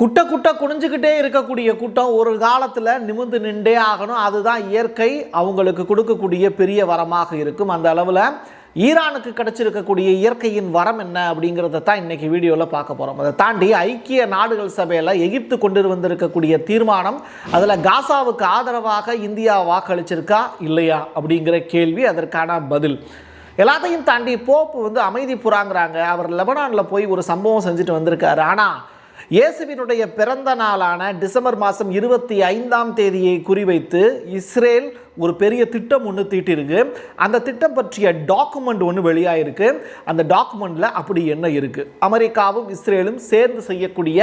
குட்ட குனிஞ்சுக்கிட்டே இருக்கக்கூடிய கூட்டம் ஒரு காலத்தில் நிமிர்ந்து நின்றே ஆகணும். அதுதான் இயற்கை அவங்களுக்கு கொடுக்கக்கூடிய பெரிய வரமாக இருக்கும். அந்த அளவில் ஈரானுக்கு கிடைச்சிருக்கக்கூடிய இயற்கையின் வரம் என்ன அப்படிங்கிறத தான் இன்றைக்கி வீடியோவில் பார்க்க போகிறோம். அதை தாண்டி ஐக்கிய நாடுகள் சபையில் எகிப்து கொண்டு வந்திருக்கக்கூடிய தீர்மானம், அதில் காசாவுக்கு ஆதரவாக இந்தியா வாக்களிச்சிருக்கா இல்லையா அப்படிங்கிற கேள்வி, அதற்கான பதில், எல்லாத்தையும் தாண்டி போப்பு அமைதி புறாங்கிறாங்க. அவர் லெபனானில் போய் ஒரு சம்பவம் செஞ்சுட்டு வந்திருக்காரு. ஆனால் இயேசுவினுடைய பிறந்த நாளான டிசம்பர் மாதம் 25 குறிவைத்து இஸ்ரேல் ஒரு பெரிய திட்டம் ஒன்று தீட்டிருக்கு. அந்த திட்டம் பற்றிய டாக்குமெண்ட் ஒன்று வெளியாயிருக்கு. அந்த டாக்குமெண்ட்டில் அப்படி என்ன இருக்குது? அமெரிக்காவும் இஸ்ரேலும் சேர்ந்து செய்யக்கூடிய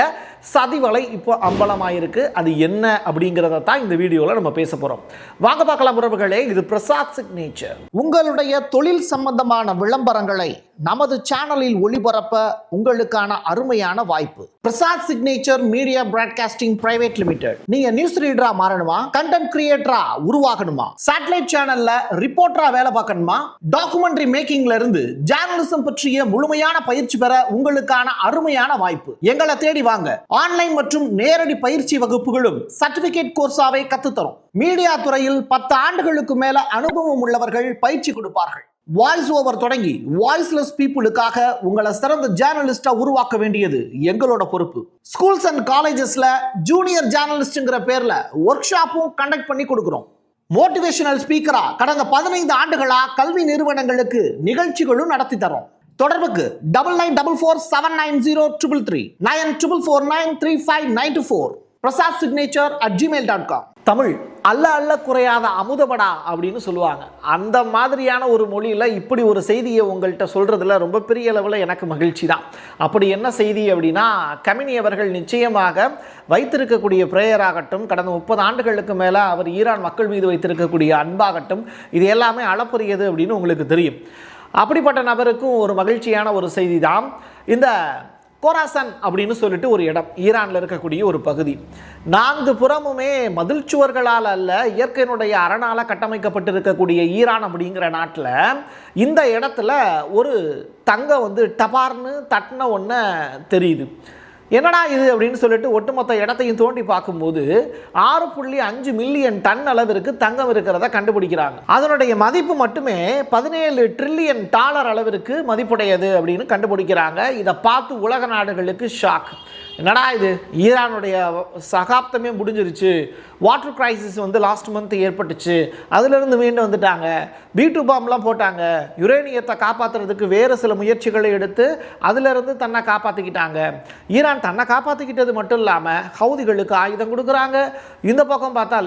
சதிவலை இப்போ அம்பலமாயிருக்கு. அது என்ன அப்படிங்கிறத தான் இந்த வீடியோவில் நம்ம பேச போகிறோம். வாங்க பார்க்கலாம் உறவுகளே. இது பிரசாத் சிக்னேச்சர். உங்களுடைய தொழில் சம்பந்தமான விளம்பரங்களை நமது சேனலில் ஒளிபரப்ப உங்களுக்கான அருமையான வாய்ப்பு. Prasad signature media broadcasting private limited. நீங்க நியூஸ் ரீடரா மாறணுமா? கண்டென்ட் கிரியேட்டரா உருவாகணுமா? சேட்டலைட் சேனல்ல ரிப்போர்ட்டரா வேலை பார்க்கணுமா? டாக்குமெண்ட்ரி மேக்கிங்ல இருந்து ஜேர்னலிசம் பற்றிய முழுமையான பயிற்சி பெற உங்களுக்கான அருமையான வாய்ப்பு. எங்களை தேடி வாங்க. ஆன்லைன் மற்றும் நேரடி பயிற்சி வகுப்புகளும் சர்டிபிகேட் கோர்ஸாவே கத்துத்தரும். மீடியா துறையில் 10 ஆண்டுகளுக்கு மேல அனுபவம் உள்ளவர்கள் பயிற்சி கொடுப்பார்கள். வாய்ஸ் ஓவர் தொடங்கி வாய்ஸ்லெஸ் பீப்புளுக்காக உங்களை சிறந்த ஜேர்னலிஸ்டா உருவாக்க வேண்டியது எங்களோட பொறுப்பு. ஸ்கூல்ஸ் அண்ட் காலேஜஸ்ல ஜூனியர் ஜேர்னலிஸ்ட்ங்கிற பேர்ல ஒர்க் ஷாப்பும் கண்டக்ட் பண்ணி கொடுக்கிறோம். மோட்டிவேஷனல் ஸ்பீக்கரா கடந்த 15 ஆண்டுகளா கல்வி நிறுவனங்களுக்கு நிகழ்ச்சிகளும் நடத்தி தரோம். தொடர்புக்கு 9944790333 94493594 prasadsignature@gmail.com. தமிழ் அல்ல அல்ல குறையாத அமுதபடா அப்படின்னு சொல்லுவாங்க. அந்த மாதிரியான ஒரு மொழியில் இப்படி ஒரு செய்தியை உங்கள்கிட்ட சொல்கிறதுல ரொம்ப பெரிய அளவில் எனக்கு மகிழ்ச்சி தான். அப்படி என்ன செய்தி அப்படின்னா, கமினி அவர்கள் நிச்சயமாக வைத்திருக்கக்கூடிய பிரேயராகட்டும், கடந்த 30 ஆண்டுகளுக்கு மேலே அவர் ஈரான் மக்கள் மீது வைத்திருக்கக்கூடிய அன்பாகட்டும், இது எல்லாமே அளப்பரியது அப்படின்னு உங்களுக்கு தெரியும். அப்படிப்பட்ட நபருக்கும் ஒரு மகிழ்ச்சியான ஒரு செய்தி தான். இந்த கோராசன் அப்படின்னு சொல்லிட்டு ஒரு இடம், ஈரானில் இருக்கக்கூடிய ஒரு பகுதி, 4 புறமுமே மதில் சுவர்களால் அல்ல இயற்கையினுடைய அரணால் கட்டமைக்கப்பட்டிருக்கக்கூடிய ஈரான் அப்படிங்கிற நாட்டில் இந்த இடத்துல ஒரு தங்கம் டபார்னு தட்டின ஒன்று தெரியுது. என்னடா இது அப்படின்னு சொல்லிட்டு ஒட்டுமொத்த இடத்தையும் தோண்டி பார்க்கும்போது 6.5 மில்லியன் டன் அளவிற்கு தங்கம் இருக்கிறத கண்டுபிடிக்கிறாங்க. அதனுடைய மதிப்பு மட்டுமே $17 ட்ரில்லியன் அளவிற்கு மதிப்புடையது அப்படின்னு கண்டுபிடிக்கிறாங்க. இதை பார்த்து உலக நாடுகளுக்கு ஷாக். என்னடா இது, ஈரானுடைய சகாப்தமே முடிஞ்சிருச்சு, வாட்டர் கிரைசிஸ் லாஸ்ட் மந்த் ஏற்பட்டுச்சு, அதிலிருந்து மீண்டு வந்துட்டாங்க, B2 பாம்லாம் போட்டாங்க, யுரேனியத்தை காப்பாற்றுறதுக்கு வேறு சில முயற்சிகளை எடுத்து அதிலிருந்து தன்னை காப்பாற்றிக்கிட்டாங்க. ஈரான் தன்னை காப்பாற்றிக்கிட்டது மட்டும் இல்லாமல் ஹவுதிகளுக்கு ஆயுதம் கொடுக்குறாங்க. இந்த பக்கம் பார்த்தா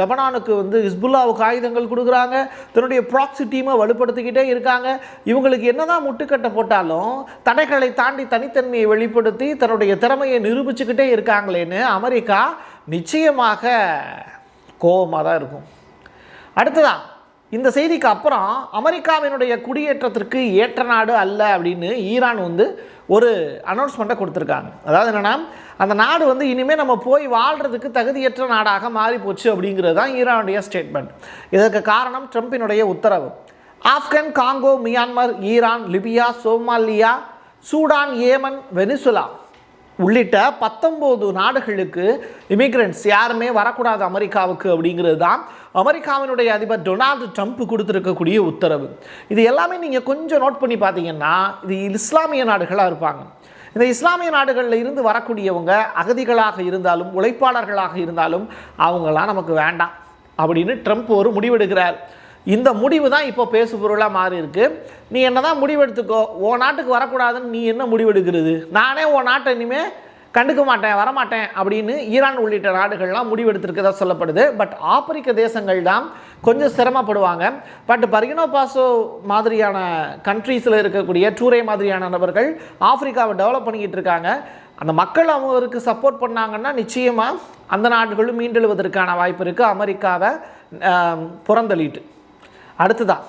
லெபனானுக்கு ஹிஸ்புல்லாவுக்கு ஆயுதங்கள் கொடுக்குறாங்க. தன்னுடைய ப்ராக்ஸி டீமை வலுப்படுத்திக்கிட்டே இருக்காங்க. இவங்களுக்கு என்னதான் முட்டுக்கட்டை போட்டாலும் தடைகளை தாண்டி தனித்தன்மையை வெளிப்படுத்தி தன்னுடைய திறமையை நிரூபிச்சுக்கிட்டே இருக்காங்களேன்னு அமெரிக்கா நிச்சயமாக கோபமாக தான் இருக்கும். அடுத்ததான் இந்த செய்திக்கு அப்புறம் அமெரிக்காவினுடைய குடியேற்றத்திற்கு ஏற்ற நாடு அல்ல அப்படின்னு ஈரான் ஒரு அனௌன்ஸ்மெண்ட்டை கொடுத்துருக்காங்க. அதாவது என்னென்னா, அந்த நாடு இனிமேல் நம்ம போய் வாழ்கிறதுக்கு தகுதியற்ற நாடாக மாறி போச்சு அப்படிங்கிறது தான் ஈரானுடைய ஸ்டேட்மெண்ட். இதற்கு காரணம் ட்ரம்பினுடைய உத்தரவு. Afghan, Congo, Myanmar, Iran, Libya, Somalia, Sudan, Yemen, Venezuela உள்ளிட்ட 19 நாடுகளுக்கு இமிக்ரெண்ட்ஸ் யாருமே வரக்கூடாது அமெரிக்காவுக்கு அப்படிங்கிறது தான் அமெரிக்காவினுடைய அதிபர் டொனால்டு ட்ரம்ப் கொடுத்துருக்கக்கூடிய உத்தரவு. இது எல்லாமே நீங்கள் கொஞ்சம் நோட் பண்ணி பார்த்தீங்கன்னா, இது இஸ்லாமிய நாடுகளாக இருப்பாங்க. இந்த இஸ்லாமிய நாடுகளில் இருந்து வரக்கூடியவங்க அகதிகளாக இருந்தாலும் உழைப்பாளர்களாக இருந்தாலும் அவங்களாம் நமக்கு வேண்டாம் அப்படின்னு ட்ரம்ப் ஒரு முடிவெடுக்கிறார். இந்த முடிவு தான் இப்போ பேசு பொருளாக மாறி இருக்கு. நீ என்ன தான் முடிவெடுத்துக்கோ, உன் நாட்டுக்கு வரக்கூடாதுன்னு நீ என்ன முடிவெடுக்கிறது? நானே உன் நாட்டை இனிமேல் கண்டுக்க மாட்டேன், வரமாட்டேன் அப்படின்னு ஈரான் உள்ளிட்ட நாடுகள்லாம் முடிவெடுத்திருக்கதா சொல்லப்படுது. பட் ஆப்பிரிக்க தேசங்கள் தான் கொஞ்சம் சிரமப்படுவாங்க. பட் பர்கினோ பாசோ மாதிரியான கண்ட்ரீஸில் இருக்கக்கூடிய டூரே மாதிரியான நபர்கள் ஆப்பிரிக்காவை டெவலப் பண்ணிக்கிட்டு இருக்காங்க. அந்த மக்கள் அவருக்கு சப்போர்ட் பண்ணாங்கன்னா நிச்சயமாக அந்த நாடுகளும் மீண்டெழுவதற்கான வாய்ப்பு இருக்குது, அமெரிக்காவை புறந்தள்ளிட்டு. அடுத்ததான்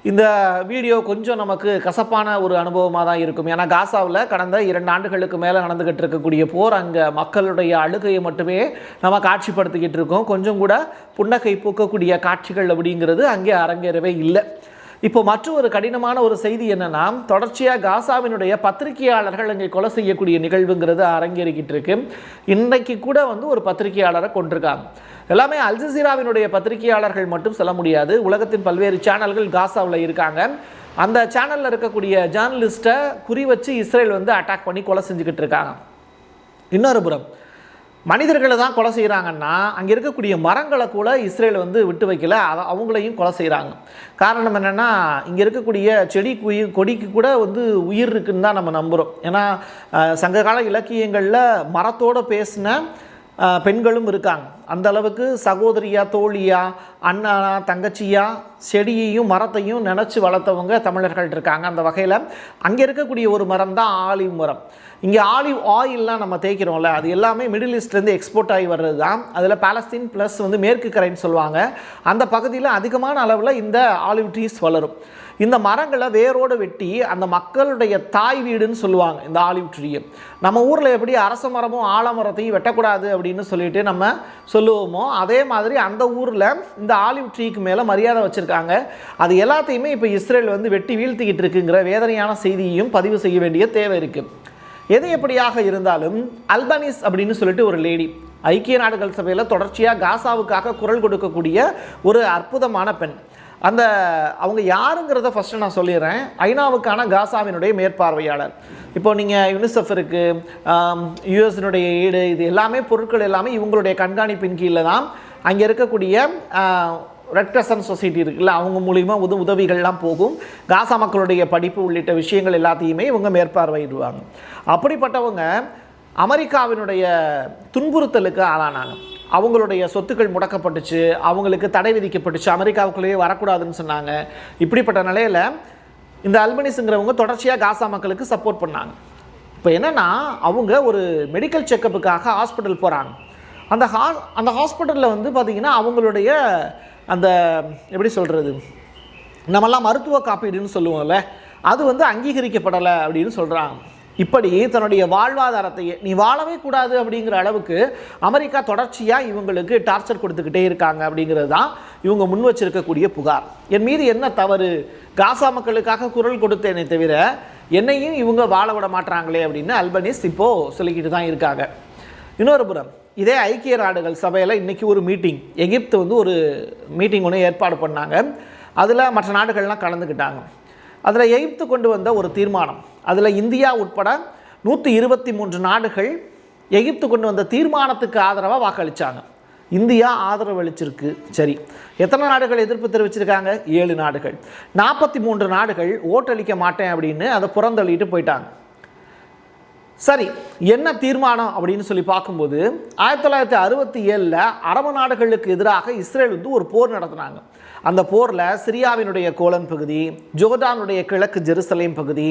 இந்த வீடியோ கொஞ்சம் நமக்கு கசப்பான ஒரு அனுபவமாக தான் இருக்கும். ஏன்னா காசாவில் கடந்த 2 ஆண்டுகளுக்கு மேலே நடந்துக்கிட்டு இருக்கக்கூடிய போர், அங்கே மக்களுடைய அழுகையை மட்டுமே நம்ம காட்சிப்படுத்திக்கிட்டு இருக்கோம். கொஞ்சம் கூட புன்னகை பூக்கக்கூடிய காட்சிகள் அப்படிங்கிறது அங்கே அரங்கேறவே இல்லை. இப்போ மற்றொரு கடினமான ஒரு செய்தி என்னன்னா, தொடர்ச்சியாக காசாவினுடைய பத்திரிகையாளர்கள் அங்கே கொலை செய்யக்கூடிய நிகழ்வுங்கிறது அரங்கேறிக்கிட்டு இருக்கு. இன்றைக்கு கூட வந்து ஒரு பத்திரிகையாளரை கொண்டிருக்காங்க. எல்லாமே அல் ஜசீராவினுடைய பத்திரிகையாளர்கள் மட்டும் சொல்ல முடியாது. உலகத்தின் பல்வேறு சேனல்கள் காசாவில் இருக்காங்க. அந்த சேனலில் இருக்கக்கூடிய ஜேர்னலிஸ்ட்டை குறி வச்சு இஸ்ரேல் வந்து அட்டாக் பண்ணி கொலை செஞ்சுக்கிட்டு இருக்காங்க. இன்னொரு புறம் மனிதர்களை தான் கொலை செய்கிறாங்கன்னா, அங்கே இருக்கக்கூடிய மரங்களை கூட இஸ்ரேல் வந்து விட்டு வைக்கல, அவங்களையும் கொலை செய்கிறாங்க. காரணம் என்னென்னா, இங்கே இருக்கக்கூடிய செடி கொடிக்கு கூட வந்து உயிர் இருக்குன்னு தான் நம்ம நம்புகிறோம். ஏன்னா சங்ககால இலக்கியங்களில் மரத்தோடு பேசின பெண்களும் இருக்காங்க. அந்த அளவுக்கு சகோதரியா, தோழியா, அண்ணா, தங்கச்சியா, செடியையும் மரத்தையும் நினச்சி வளர்த்தவங்க தமிழர்கள் இருக்காங்க. அந்த வகையில் அங்கே இருக்கக்கூடிய ஒரு மரம் தான் ஆலிவ் மரம். இங்கே ஆலிவ் ஆயில்லாம் நம்ம தேய்க்கிறோம்ல, அது எல்லாமே மிடில் ஈஸ்ட்லேருந்து எக்ஸ்போர்ட் ஆகி வர்றது தான். அதில் பாலஸ்தீன் ப்ளஸ் வந்து மேற்கு கரைன்னு சொல்லுவாங்க. அந்த பகுதியில் அதிகமான அளவில் இந்த ஆலிவ் ட்ரீஸ் வளரும். இந்த மரங்களை வேரோடு வெட்டி அந்த மக்களுடைய தாய் வீடுன்னு சொல்லுவாங்க இந்த ஆலிவ் ட்ரீயை. நம்ம ஊரில் எப்படி அரச மரமும் ஆலமரத்தையும் வெட்டக்கூடாது அப்படின்னு சொல்லிட்டு நம்ம சொல்லுவோமோ, அதே மாதிரி அந்த ஊரில் இந்த ஆலிவ் ட்ரீக்கு மேலே மரியாதை வச்சுருக்காங்க. அது எல்லாத்தையுமே இப்போ இஸ்ரேல் வந்து வெட்டி வீழ்த்திக்கிட்டு இருக்குங்கிற வேதனையான செய்தியையும் பதிவு செய்ய வேண்டிய தேவை இருக்குது. எது எப்படியாக இருந்தாலும் அல்பனீஸ் அப்படின்னு சொல்லிட்டு ஒரு லேடி ஐக்கிய நாடுகள் சபையில் தொடர்ச்சியாக காசாவுக்காக குரல் கொடுக்கக்கூடிய ஒரு அற்புதமான பெண். அவங்க யாருங்கிறத ஃபஸ்ட்டு நான் சொல்லிடுறேன். ஐநாவுக்கான காசாவினுடைய மேற்பார்வையாளர். இப்போ நீங்கள் யுனிசெஃப் இருக்குது, யுஎஸ்னுடைய எய்டு, இது எல்லாமே பொருட்கள் எல்லாமே இவங்களுடைய கண்காணிப்பின் கீழே தான். அங்கே இருக்கக்கூடிய ரெட் கிரசன்ட் சொசைட்டி இருக்குல்ல, அவங்க மூலிமா உதவிகள்லாம் போகும். காசா மக்களுடைய படிப்பு உள்ளிட்ட விஷயங்கள் எல்லாத்தையுமே இவங்க மேற்பார்வையிடுவாங்க. அப்படிப்பட்டவங்க அமெரிக்காவினுடைய துன்புறுத்தலுக்கு ஆளானாங்க. அவங்களுடைய சொத்துக்கள் முடக்கப்பட்டுச்சு, அவங்களுக்கு தடை விதிக்கப்பட்டுச்சு, அமெரிக்காவுக்குள்ளேயே வரக்கூடாதுன்னு சொன்னாங்க. இப்படிப்பட்ட நிலையில் இந்த அல்பனீஸுங்கிறவங்க தொடர்ச்சியாக காசா மக்களுக்கு சப்போர்ட் பண்ணாங்க. இப்போ என்னென்னா, அவங்க ஒரு மெடிக்கல் செக்கப்புக்காக ஹாஸ்பிட்டல் போகிறாங்க. அந்த ஹாஸ்பிட்டலில் வந்து பார்த்திங்கன்னா அவங்களுடைய அந்த எப்படி சொல்கிறது, நம்மெல்லாம் மருத்துவ காப்பீடுன்னு சொல்லுவோம்ல, அது வந்து அங்கீகரிக்கப்படலை அப்படின்னு சொல்கிறாங்க. இப்படி தன்னுடைய வாழ்வாதாரத்தையே நீ வாழவே கூடாது அப்படிங்கிற அளவுக்கு அமெரிக்கா தொடர்ச்சியாக இவங்களுக்கு டார்ச்சர் கொடுத்துக்கிட்டே இருக்காங்க அப்படிங்கிறது தான் இவங்க முன் வச்சிருக்கக்கூடிய புகார். என் மீது என்ன தவறு, காசா மக்களுக்காக குரல் கொடுத்தேனே தவிர என்னையும் இவங்க வாழ விட மாட்டாங்களே அப்படின்னு அல்பனீஸ் இப்போது சொல்லிக்கிட்டு தான் இருக்காங்க. இன்னொரு புறம் இதே ஐக்கிய நாடுகள் சபையில் இன்றைக்கி ஒரு மீட்டிங், எகிப்து வந்து ஒரு மீட்டிங் ஒன்று ஏற்பாடு பண்ணாங்க. அதில் மற்ற நாடுகள்லாம் கலந்துக்கிட்டாங்க. அதில் எகிப்து கொண்டு வந்த ஒரு தீர்மானம், அதில் இந்தியா உட்பட 123 நாடுகள் எகிப்து கொண்டு வந்த தீர்மானத்துக்கு ஆதரவாக வாக்களித்தாங்க. இந்தியா ஆதரவு அளிச்சிருக்கு. சரி, எத்தனை நாடுகள் எதிர்ப்பு தெரிவிச்சிருக்காங்க? 7 நாடுகள். 43 நாடுகள் ஓட்டளிக்க மாட்டேன் அப்படின்னு அதை புறந்தள்ளிட்டு போயிட்டாங்க. சரி, என்ன தீர்மானம் அப்படின்னு சொல்லி பார்க்கும்போது 1967 அரபு நாடுகளுக்கு எதிராக இஸ்ரேல் வந்து ஒரு போர் நடத்தினாங்க. அந்த போரில் சிரியாவினுடைய கோலன் பகுதி, ஜோர்டானுடைய கிழக்கு ஜெருசலேம் பகுதி,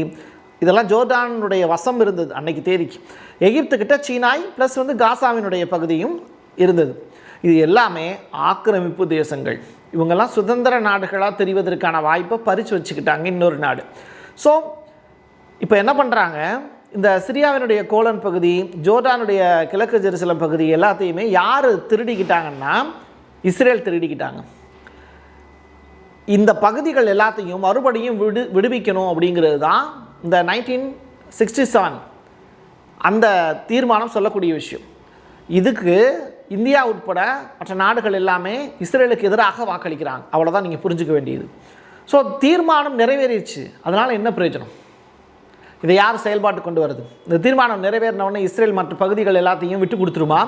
இதெல்லாம் ஜோர்டானுடைய வசம் இருந்தது அன்னைக்கு தேதிக்கு. எகிப்துக்கிட்ட சீனாய் ப்ளஸ் வந்து காசாவினுடைய பகுதியும் இருந்தது. இது எல்லாமே ஆக்கிரமிப்பு தேசங்கள். இவங்கெல்லாம் சுதந்திர நாடுகளாக தெரிவதற்கான வாய்ப்பை பறித்து வச்சுக்கிட்டாங்க இன்னொரு நாடு. ஸோ இப்போ என்ன பண்ணுறாங்க, இந்த சிரியாவினுடைய கோலன் பகுதி, ஜோர்டானுடைய கிழக்கு ஜெருசலம் பகுதி எல்லாத்தையுமே யார் திருடிக்கிட்டாங்கன்னா இஸ்ரேல் திருடிக்கிட்டாங்க. இந்த பகுதிகள் எல்லாத்தையும் மறுபடியும் விடுவிக்கணும் அப்படிங்கிறது தான் இந்த 1967 அந்த தீர்மானம் சொல்லக்கூடிய விஷயம். இதுக்கு இந்தியா உட்பட மற்ற நாடுகள் எல்லாமே இஸ்ரேலுக்கு எதிராக வாக்களிக்கிறாங்க. அவ்வளோதான் நீங்கள் புரிஞ்சுக்க வேண்டியது. ஸோ தீர்மானம் நிறைவேறிடுச்சு, அதனால் என்ன பிரயோஜனம்? இதை யார் செயல்பாட்டு கொண்டு வருது? இந்த தீர்மானம் நிறைவேறினவுடனே இஸ்ரேல் மற்ற பகுதிகள் எல்லாத்தையும் விட்டு கொடுத்துருமா,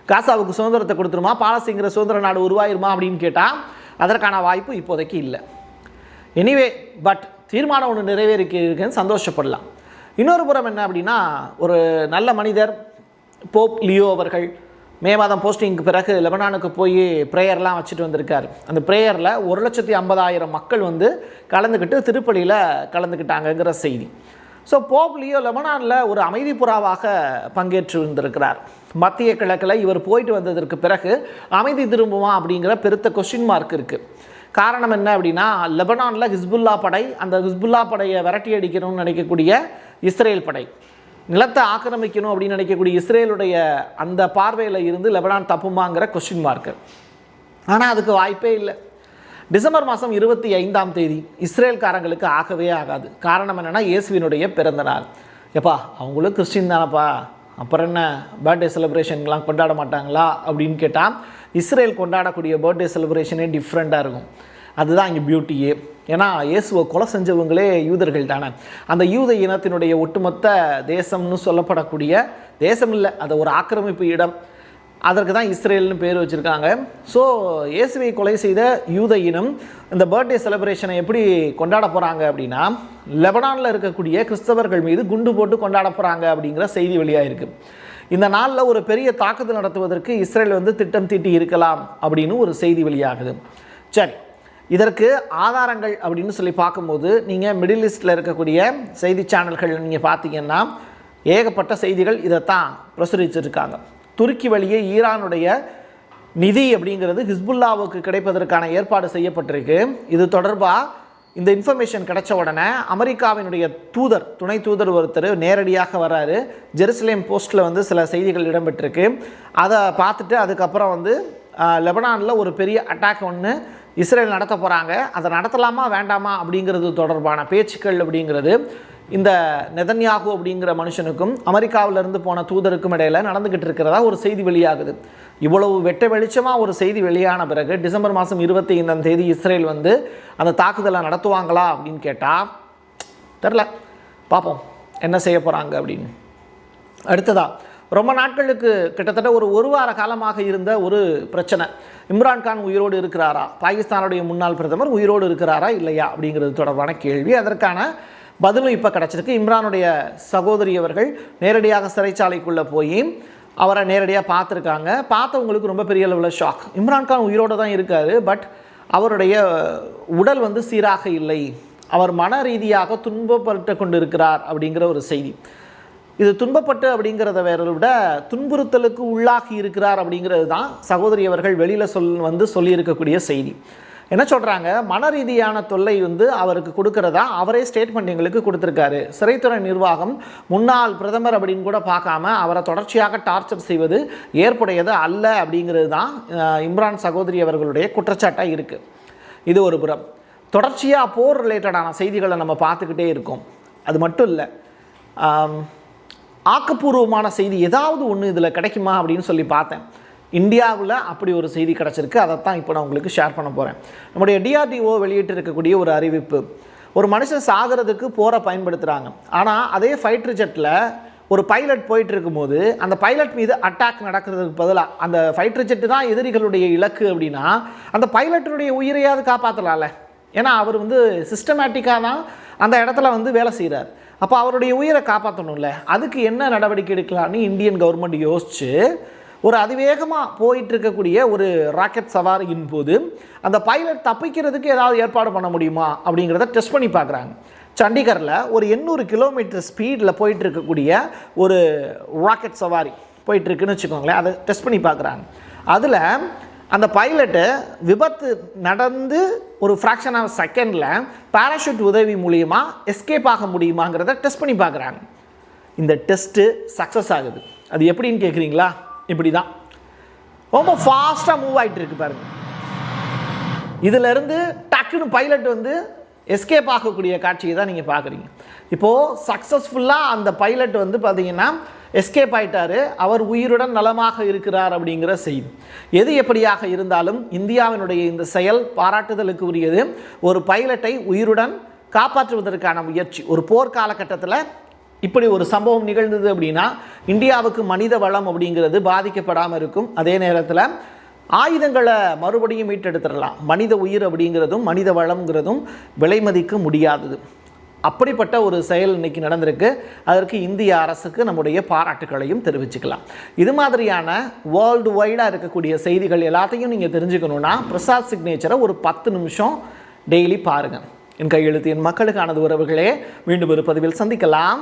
காசாவுக்கு சுதந்திரத்தை கொடுத்துருமா, பாலஸ்தீங்கிற சுதந்திர நாடு உருவாயிருமா அப்படின்னு கேட்டால் அதற்கான வாய்ப்பு இப்போதைக்கு இல்லை. எனிவே, பட் தீர்மானம் ஒன்று நிறைவேறிக்குன்னு சந்தோஷப்படலாம். இன்னொரு புறம் என்ன அப்படின்னா, ஒரு நல்ல மனிதர் போப் லியோ அவர்கள் மே மாதம் போஸ்டிங்க்கு பிறகு லெபனானுக்கு போய் ப்ரேயர்லாம் வச்சுட்டு வந்திருக்காரு. அந்த ப்ரேயரில் 1,50,000 மக்கள் வந்து கலந்துக்கிட்டு திருப்பலியில் கலந்துக்கிட்டாங்கங்கிற செய்தி. ஸோ போப் லியோ லெபனானில் ஒரு அமைதி புறாவாக பங்கேற்று இருந்திருக்கிறார். மத்திய கிழக்கில் இவர் போயிட்டு வந்ததற்கு பிறகு அமைதி திரும்புமா அப்படிங்கிற பெருத்த கொஸ்டின் மார்க் இருக்குது. காரணம் என்ன அப்படின்னா, லெபனானில் ஹிஸ்புல்லா படை, அந்த ஹிஸ்புல்லா படையை விரட்டி அடிக்கணும்னு நினைக்கக்கூடிய இஸ்ரேல் படை, நிலத்தை ஆக்கிரமிக்கணும் அப்படின்னு நினைக்கக்கூடிய இஸ்ரேலுடைய அந்த பார்வையில் இருந்து லெபனான் தப்புமாங்கிற கொஸ்டின் மார்க்கு. ஆனால் அதுக்கு வாய்ப்பே இல்லை. டிசம்பர் மாதம் 25ஆம் தேதி இஸ்ரேல்காரங்களுக்கு ஆகவே ஆகாது. காரணம் என்னென்னா இயேசுவினுடைய பிறந்த நாள். எப்பா அவங்களும் கிறிஸ்டின் தானப்பா, அப்புறம் என்ன பர்த்டே செலிப்ரேஷன்லாம் கொண்டாட மாட்டாங்களா அப்படின்னு கேட்டால் இஸ்ரேல் கொண்டாடக்கூடிய பர்த்டே செலிப்ரேஷனே டிஃப்ரெண்ட்டாக இருக்கும். அதுதான் இங்கே பியூட்டியே. ஏன்னா இயேசுவை கொலை செஞ்சவங்களே யூதர்கள் தானே. அந்த யூத இனத்தினுடைய ஒட்டுமொத்த தேசம்னு சொல்லப்படக்கூடிய தேசம் இல்லை, அது ஒரு ஆக்கிரமிப்பு இடம், அதற்கு தான் இஸ்ரேல்னு பேர் வச்சுருக்காங்க. ஸோ இயேசுவை கொலை செய்த யூத இனம் இந்த பர்த்டே செலிப்ரேஷனை எப்படி கொண்டாட போகிறாங்க அப்படின்னா, லெபனானில் இருக்கக்கூடிய கிறிஸ்தவர்கள் மீது குண்டு போட்டு கொண்டாட போகிறாங்க அப்படிங்கிற செய்தி வெளியாக இருக்குது. இந்த நாளில் ஒரு பெரிய தாக்குதல் நடத்துவதற்கு இஸ்ரேல் திட்டம் தீட்டி இருக்கலாம் அப்படின்னு ஒரு செய்தி வெளியாகுது. சரி, இதற்கு ஆதாரங்கள் அப்படின்னு சொல்லி பார்க்கும்போது நீங்கள் மிடில் ஈஸ்டில் இருக்கக்கூடிய செய்தி சேனல்கள் நீங்கள் பார்த்தீங்கன்னா ஏகப்பட்ட செய்திகள் இதைத்தான் பிரசுரிச்சிருக்காங்க. துருக்கி வழியே ஈரானுடைய நிதி அப்படிங்கிறது ஹிஸ்புல்லாவுக்கு கிடைப்பதற்கான ஏற்பாடு செய்யப்பட்டிருக்கு. இது தொடர்பாக இந்த இன்ஃபர்மேஷன் கிடைச்ச உடனே அமெரிக்காவினுடைய தூதர், துணை தூதர் ஒருத்தர் நேரடியாக வர்றாரு. ஜெருசலேம் போஸ்ட்டில் சில செய்திகள் இடம்பெற்றிருக்கு. அதை பார்த்துட்டு அதுக்கப்புறம் லெபனானில் ஒரு பெரிய அட்டாக் ஒன்று இஸ்ரேல் நடத்த போகிறாங்க, அதை நடத்தலாமா வேண்டாமா அப்படிங்கிறது தொடர்பான பேச்சுக்கள் அப்படிங்கிறது இந்த நெதன்யாகு அப்படிங்கிற மனுஷனுக்கும் அமெரிக்காவிலிருந்து போன தூதருக்கும் இடையில் நடந்துக்கிட்டு இருக்கிறதா ஒரு செய்தி வெளியாகுது. இவ்வளவு வெட்ட வெளிச்சமாக ஒரு செய்தி வெளியான பிறகு டிசம்பர் மாதம் 25ஆம் தேதி இஸ்ரேல் அந்த தாக்குதலை நடத்துவாங்களா அப்படின்னு கேட்டால் தெரில, பார்ப்போம் என்ன செய்ய போகிறாங்க அப்படின்னு. அடுத்ததா ரொம்ப நாட்களுக்கு கிட்டத்தட்ட ஒரு வார காலமாக இருந்த ஒரு பிரச்சனை, இம்ரான்கான் உயிரோடு இருக்கிறாரா, பாகிஸ்தானுடைய முன்னாள் பிரதமர் உயிரோடு இருக்கிறாரா இல்லையா அப்படிங்கிறது தொடர்பான கேள்வி. அதற்கான பதிலும் இப்போ கிடச்சிருக்கு. இம்ரானுடைய சகோதரி அவர்கள் நேரடியாக சிறைச்சாலைக்குள்ளே போய் அவரை நேரடியாக பார்த்துருக்காங்க. பார்த்தவங்களுக்கு ரொம்ப பெரிய அளவில் ஷாக். இம்ரான்கான் உயிரோடு தான் இருக்கார், பட் அவருடைய உடல் சீராக இல்லை, அவர் மன ரீதியாக துன்பப்பட்டு கொண்டு இருக்கிறார் அப்படிங்கிற ஒரு செய்தி. இது துன்பப்பட்டு அப்படிங்கிறத வேற விட துன்புறுத்தலுக்கு உள்ளாகி இருக்கிறார் அப்படிங்கிறது தான் சகோதரி அவர்கள் வெளியில் சொல்லியிருக்கக்கூடிய செய்தி. என்ன சொல்கிறாங்க, மன ரீதியான தொல்லை அவருக்கு கொடுக்கறதா அவரே ஸ்டேட்மெண்ட் எங்களுக்கு கொடுத்துருக்காரு. சிறைத்துறை நிர்வாகம் முன்னாள் பிரதமர் அப்படின்னு கூட பார்க்காம அவரை தொடர்ச்சியாக டார்ச்சர் செய்வது ஏற்புடையது அல்ல அப்படிங்கிறது தான் இம்ரான் சகோதரி அவர்களுடைய குற்றச்சாட்டாக இருக்குது. இது ஒரு புறம். தொடர்ச்சியாக போர் ரிலேட்டடான செய்திகளை நம்ம பார்த்துக்கிட்டே இருக்கோம். அது மட்டும் இல்லை, ஆக்கப்பூர்வமான செய்தி ஏதாவது ஒன்று இதில் கிடைக்குமா அப்படின்னு சொல்லி பார்த்தேன். இந்தியாவில் அப்படி ஒரு செய்தி கிடச்சிருக்கு. அதைத்தான் இப்போ நான் உங்களுக்கு ஷேர் பண்ண போகிறேன். நம்முடைய DRDO வெளியிட்டு இருக்கக்கூடிய ஒரு அறிவிப்பு, ஒரு மனுஷன் சாகிறதுக்கு போரை பயன்படுத்துகிறாங்க. ஆனால் அதே ஃபைட்டர் ஜெட்டில் ஒரு பைலட் போயிட்டு இருக்கும்போது அந்த பைலட் மீது அட்டாக் நடக்கிறதுக்கு பதிலாக அந்த ஃபைட்டர் ஜெட்டு தான் எதிரிகளுடைய இலக்கு அப்படின்னா அந்த பைலட்டுடைய உயிரையாவது காப்பாற்றலாம்ல. ஏன்னா அவர் சிஸ்டமேட்டிக்காக தான் அந்த இடத்துல வேலை செய்கிறார். அப்போ அவருடைய உயிரை காப்பாற்றணும்ல, அதுக்கு என்ன நடவடிக்கை எடுக்கலான்னு இந்தியன் கவர்மெண்ட் யோசித்து ஒரு அதிவேகமாக போயிட்டு இருக்கக்கூடிய ஒரு ராக்கெட் சவாரியின் போது அந்த பைலட் தப்பிக்கிறதுக்கு ஏதாவது ஏற்பாடு பண்ண முடியுமா அப்படிங்கிறத டெஸ்ட் பண்ணி பார்க்குறாங்க. சண்டிகரில் ஒரு 800 கிலோமீட்டர் ஸ்பீடில் போயிட்டு இருக்கக்கூடிய ஒரு ராக்கெட் சவாரி போயிட்டுருக்குன்னு வச்சுக்கோங்களேன். அதை டெஸ்ட் பண்ணி பார்க்குறாங்க. அதில் அந்த பைலட்டு விபத்து நடந்து ஒரு ஃப்ராக்ஷன் ஆஃப் செகண்டில் பேராஷூட் உதவி மூலியமாக எஸ்கேப் ஆக முடியுமாங்கிறத டெஸ்ட் பண்ணி பார்க்குறாங்க. இந்த டெஸ்ட்டு சக்ஸஸ் ஆகுது. அது எப்படின்னு கேட்குறீங்களா? இப்படி தான் ரொம்ப ஃபாஸ்ட்டாக மூவ் ஆகிட்டு இருக்கு பாருங்கள். இதிலேருந்து டக்குன்னு பைலட் எஸ்கேப் ஆகக்கூடிய காட்சியை தான் நீங்கள் பார்க்குறீங்க. இப்போது சக்ஸஸ்ஃபுல்லாக அந்த பைலட் பார்த்தீங்கன்னா எஸ்கேப் ஆகிட்டார், அவர் உயிருடன் நலமாக இருக்கிறார் அப்படிங்கிற செய்தி. எது எப்படியாக இருந்தாலும் இந்தியாவினுடைய இந்த செயல் பாராட்டுதலுக்கு உரியது. ஒரு பைலட்டை உயிருடன் காப்பாற்றுவதற்கான முயற்சி. ஒரு போர் காலகட்டத்தில் இப்படி ஒரு சம்பவம் நிகழ்ந்தது அப்படின்னா இந்தியாவுக்கு மனித வளம் அப்படிங்கிறது பாதிக்கப்படாமல் இருக்கும். அதே நேரத்தில் ஆயுதங்களை மறுபடியும் மீட்டெடுத்துடலாம். மனித உயிர் அப்படிங்கிறதும் மனித வளம்ங்கிறதும் விலை மதிக்க முடியாதது. அப்படிப்பட்ட ஒரு செயல் இன்னைக்கு நடந்திருக்கு. அதற்கு இந்திய அரசுக்கு நம்முடைய பாராட்டுகளையும் தெரிவிச்சுக்கலாம். இது மாதிரியான வேர்ல்டு வைடாக இருக்கக்கூடிய செய்திகள் எல்லாத்தையும் நீங்கள் தெரிஞ்சுக்கணுன்னா பிரசாத் சிக்னேச்சரை ஒரு 10 நிமிஷம் டெய்லி பாருங்கள். என் கையெழுத்து என் மக்களுக்கானது உறவுகளே. மீண்டும் ஒரு பதிவில் சந்திக்கலாம்.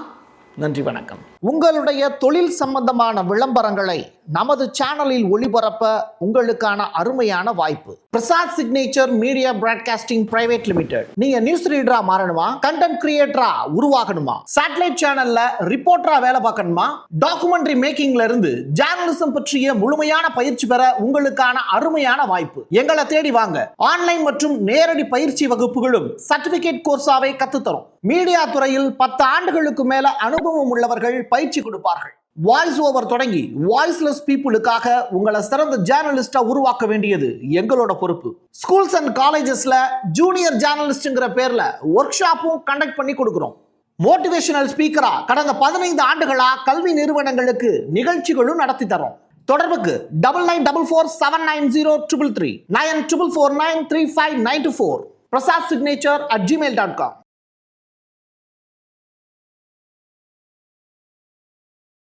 நன்றி, வணக்கம். உங்களுடைய தொழில் சம்பந்தமான விளம்பரங்களை நமது சேனலில் ஒளிபரப்ப உங்களுக்கான அருமையான வாய்ப்பு. Prasad signature media broadcasting private limited. நீங்க நியூஸ் ரீடரா மாறணுமா, கண்டென்ட் கிரியேட்டரா உருவாகணுமா, சேட்டலைட் சேனல்ல ரிப்போர்ட்டரா வேலை பார்க்கணுமா, டாக்குமெண்ட்ரி மேக்கிங்ல இருந்து ஜேர்னலிசம் பற்றிய முழுமையான பயிற்சி பெற உங்களுக்கான அருமையான வாய்ப்பு. எங்களை தேடி வாங்க. ஆன்லைன் மற்றும் நேரடி பயிற்சி வகுப்புகளும் சர்டிபிகேட் கோர்ஸாவை கத்துத்தரும். மீடியா துறையில் 10 ஆண்டுகளுக்கு மேல அனுபவம் உள்ளவர்கள் பயிற்சி கொடுப்பார்கள். வாய்ஸ் ஓவர் தொடங்கி வாய்ஸ்லெஸ் பீப்புளுக்காக உங்களை சிறந்த ஜேர்னலிஸ்டா உருவாக்க வேண்டியது எங்களோட பொறுப்பு. ஸ்கூல்ஸ் அண்ட் காலேஜஸ்ல ஜூனியர் ஜேர்னலிஸ்ட்ங்கிற பேர்ல ஒர்க் ஷாப்பும் கண்டக்ட் பண்ணி கொடுக்கிறோம். மோட்டிவேஷனல் ஸ்பீக்கரா கடந்த 15 ஆண்டுகளா கல்வி நிறுவனங்களுக்கு நிகழ்ச்சிகளும் நடத்தி தரோம். தொடர்புக்கு 9944790333 94493594 prasadsignature@gmail.com.